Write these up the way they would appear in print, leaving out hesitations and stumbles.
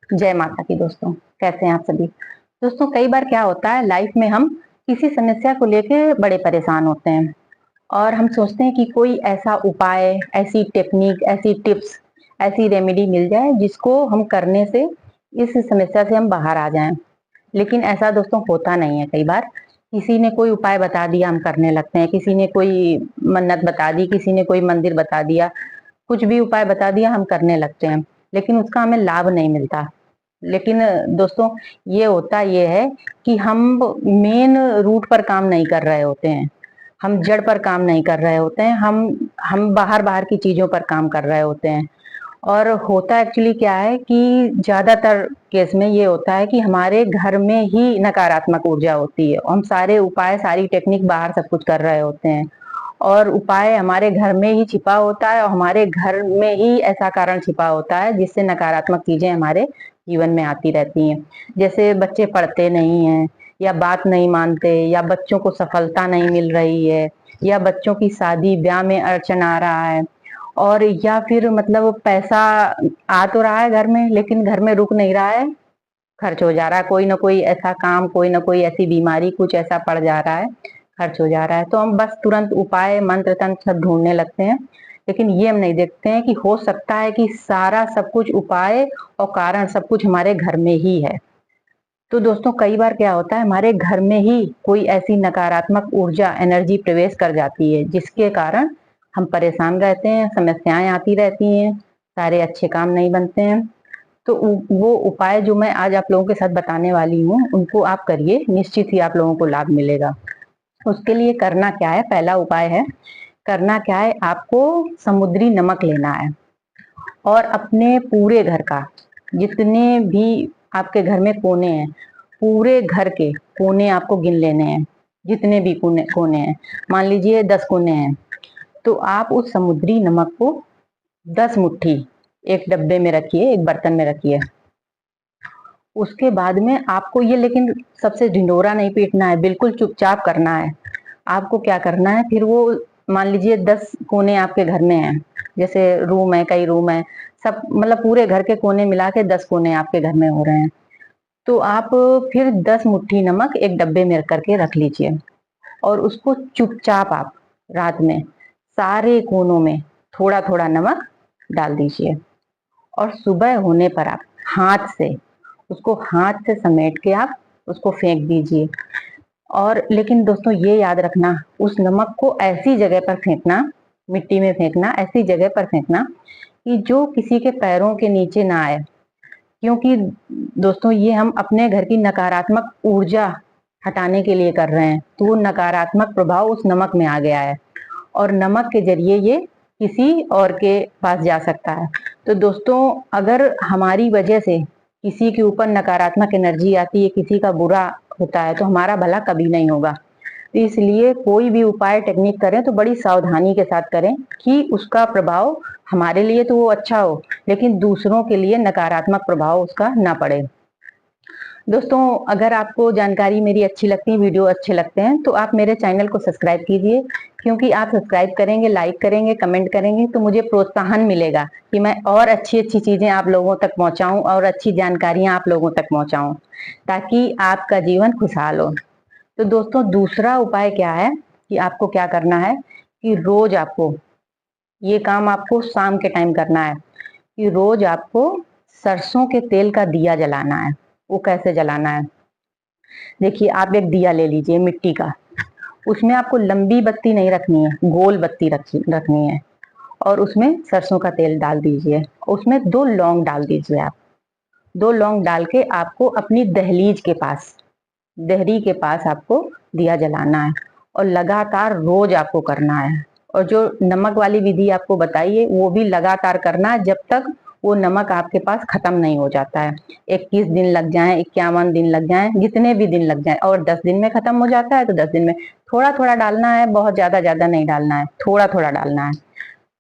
जय माता की दोस्तों। कैसे हैं आप सभी दोस्तों? कई बार क्या होता है लाइफ में, हम किसी समस्या को लेके बड़े परेशान होते हैं और हम सोचते हैं कि कोई ऐसा उपाय, ऐसी टेक्निक, ऐसी टिप्स, ऐसी रेमेडी मिल जाए जिसको हम करने से इस समस्या से हम बाहर आ जाएं। लेकिन ऐसा दोस्तों होता नहीं है। कई बार किसी ने कोई उपाय बता दिया, हम करने लगते हैं। किसी ने कोई मन्नत बता दी, किसी ने कोई मंदिर बता दिया, कुछ भी उपाय बता दिया, हम करने लगते हैं, लेकिन उसका हमें लाभ नहीं मिलता। लेकिन दोस्तों, ये होता ये है कि हम मेन रूट पर काम नहीं कर रहे होते हैं, हम जड़ पर काम नहीं कर रहे होते हैं, हम बाहर बाहर की चीजों पर काम कर रहे होते हैं। और होता एक्चुअली क्या है कि ज्यादातर केस में ये होता है कि हमारे घर में ही नकारात्मक ऊर्जा होती है। हम सारे उपाय, सारी टेक्निक बाहर सब कुछ कर रहे होते हैं और उपाय हमारे घर में ही छिपा होता है और हमारे घर में ही ऐसा कारण छिपा होता है जिससे नकारात्मक चीजें हमारे जीवन में आती रहती हैं। जैसे बच्चे पढ़ते नहीं हैं, या बात नहीं मानते, या बच्चों को सफलता नहीं मिल रही है, या बच्चों की शादी ब्याह में अड़चन आ रहा है, और या फिर मतलब पैसा आ तो रहा है घर में लेकिन घर में रुक नहीं रहा है, खर्च हो जा रहा है। कोई ना कोई ऐसा काम, कोई ना कोई ऐसी बीमारी, कुछ ऐसा पड़ जा रहा है, खर्च हो जा रहा है। तो हम बस तुरंत उपाय, मंत्र तंत्र सब ढूंढने लगते हैं, लेकिन ये हम नहीं देखते हैं कि हो सकता है कि सारा सब कुछ उपाय और कारण सब कुछ हमारे घर में ही है। तो दोस्तों, कई बार क्या होता है, हमारे घर में ही कोई ऐसी नकारात्मक ऊर्जा, एनर्जी प्रवेश कर जाती है जिसके कारण हम परेशान रहते हैं, समस्याएं आती रहती हैं, सारे अच्छे काम नहीं बनते हैं। तो वो उपाय जो मैं आज आप लोगों के साथ बताने वाली हूँ, उनको आप करिए, निश्चित ही आप लोगों को लाभ मिलेगा। उसके लिए करना क्या है, पहला उपाय है, करना क्या है, आपको समुद्री नमक लेना है और अपने पूरे घर का, जितने भी आपके घर में कोने हैं, पूरे घर के कोने आपको गिन लेने हैं। जितने भी कोने कोने हैं, मान लीजिए 10 कोने हैं, तो आप उस समुद्री नमक को 10 मुट्ठी एक डब्बे में रखिए, एक बर्तन में रखिए। उसके बाद में आपको ये, लेकिन सबसे ढिंडोरा नहीं पीटना है, बिल्कुल चुपचाप करना है। आपको क्या करना है, फिर वो, मान लीजिए 10 कोने आपके घर में हैं, जैसे रूम है, कई रूम है, सब मतलब पूरे घर के कोने मिला के 10 कोने आपके घर में हो रहे हैं। तो आप फिर 10 मुट्ठी नमक एक डब्बे में करके रख लीजिए और उसको चुपचाप आप रात में सारे कोनों में थोड़ा थोड़ा नमक डाल दीजिए और सुबह होने पर आप हाथ से उसको, हाथ से समेट के आप उसको फेंक दीजिए। और लेकिन दोस्तों, ये याद रखना, उस नमक को ऐसी जगह पर फेंकना, मिट्टी में फेंकना, ऐसी जगह पर फेंकना कि जो किसी के पैरों के नीचे ना आए। क्योंकि दोस्तों, ये हम अपने घर की नकारात्मक ऊर्जा हटाने के लिए कर रहे हैं, तो वो नकारात्मक प्रभाव उस नमक में आ गया है और नमक के जरिए ये किसी और के पास जा सकता है। तो दोस्तों, अगर हमारी वजह से किसी के ऊपर नकारात्मक एनर्जी आती है, किसी का बुरा होता है, तो हमारा भला कभी नहीं होगा। तो इसलिए कोई भी उपाय, टेक्निक करें तो बड़ी सावधानी के साथ करें कि उसका प्रभाव हमारे लिए तो वो अच्छा हो, लेकिन दूसरों के लिए नकारात्मक प्रभाव उसका ना पड़े। दोस्तों, अगर आपको जानकारी मेरी अच्छी लगती है, वीडियो अच्छे लगते हैं, तो आप मेरे चैनल को सब्सक्राइब कीजिए। क्योंकि आप सब्सक्राइब करेंगे, लाइक करेंगे, कमेंट करेंगे तो मुझे प्रोत्साहन मिलेगा कि मैं और अच्छी अच्छी चीजें आप लोगों तक पहुंचाऊं और अच्छी जानकारियां आप लोगों तक पहुंचाऊं, ताकि आपका जीवन खुशहाल हो। तो दोस्तों, दूसरा उपाय क्या है कि आपको क्या करना है कि रोज आपको, ये काम आपको शाम के टाइम करना है, कि रोज आपको सरसों के तेल का दिया जलाना है। वो कैसे जलाना है, देखिए, आप एक दिया ले लीजिए मिट्टी का, उसमें आपको लंबी बत्ती नहीं रखनी है, गोल बत्ती रखनी है और उसमें सरसों का तेल डाल दीजिए। उसमें 2 लौंग डाल दीजिए आप। 2 लौंग डाल के आपको अपनी दहलीज के पास, देहरी के पास आपको दिया जलाना है और लगातार रोज आपको करना है। और जो नमक वाली विधि आपको बताई है, वो भी लगातार करना है जब तक वो नमक आपके पास खत्म नहीं हो जाता है। 21 दिन लग जाए, 51 दिन लग जाए, जितने भी दिन लग जाए, और 10 दिन में खत्म हो जाता है तो 10 दिन में। थोड़ा थोड़ा डालना है, बहुत ज्यादा ज्यादा नहीं डालना है, थोड़ा थोड़ा डालना है।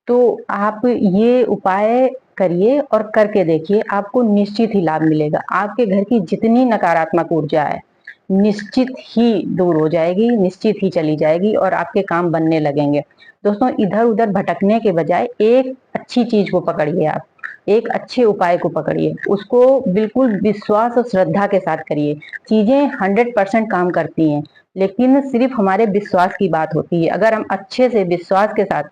तो आप ये उपाय करिए और करके देखिए, आपको निश्चित ही लाभ मिलेगा। आपके घर की जितनी नकारात्मक ऊर्जा है, निश्चित ही दूर हो जाएगी, निश्चित ही चली जाएगी और आपके काम बनने लगेंगे। दोस्तों, इधर उधर भटकने के बजाय एक अच्छी चीज को पकड़िए आप। एक अच्छे उपाय को पकड़िए, उसको बिल्कुल विश्वास और श्रद्धा के साथ करिए। चीजें 100% काम करती हैं, लेकिन सिर्फ हमारे विश्वास की बात होती है। अगर हम अच्छे से विश्वास के साथ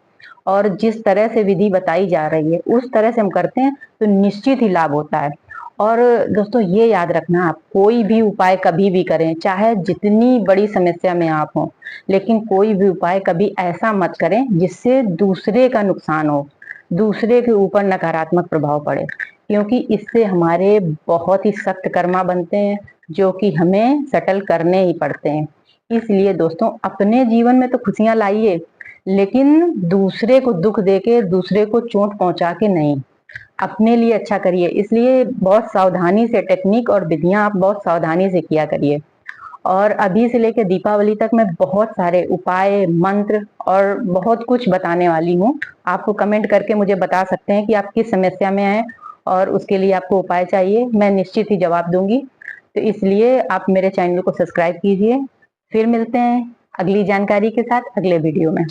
और जिस तरह से विधि बताई जा रही है उस तरह से हम करते हैं तो निश्चित ही लाभ होता है। और दोस्तों ये याद रखना, आप कोई भी उपाय कभी भी करें, चाहे जितनी बड़ी समस्या में आप हो, लेकिन कोई भी उपाय कभी ऐसा मत करें जिससे दूसरे का नुकसान हो, दूसरे के ऊपर नकारात्मक प्रभाव पड़े, क्योंकि इससे हमारे बहुत ही सख्त कर्मा बनते हैं जो कि हमें सेटल करने ही पड़ते हैं। इसलिए दोस्तों अपने जीवन में तो खुशियां लाइए, लेकिन दूसरे को दुख देके, दूसरे को चोट पहुंचा के नहीं, अपने लिए अच्छा करिए। इसलिए बहुत सावधानी से टेक्निक और विधियां आप बहुत सावधानी से किया करिए। और अभी से लेकर दीपावली तक मैं बहुत सारे उपाय, मंत्र और बहुत कुछ बताने वाली हूँ। आपको कमेंट करके मुझे बता सकते हैं कि आप किस समस्या में हैं और उसके लिए आपको उपाय चाहिए, मैं निश्चित ही जवाब दूंगी। तो इसलिए आप मेरे चैनल को सब्सक्राइब कीजिए। फिर मिलते हैं अगली जानकारी के साथ अगले वीडियो में।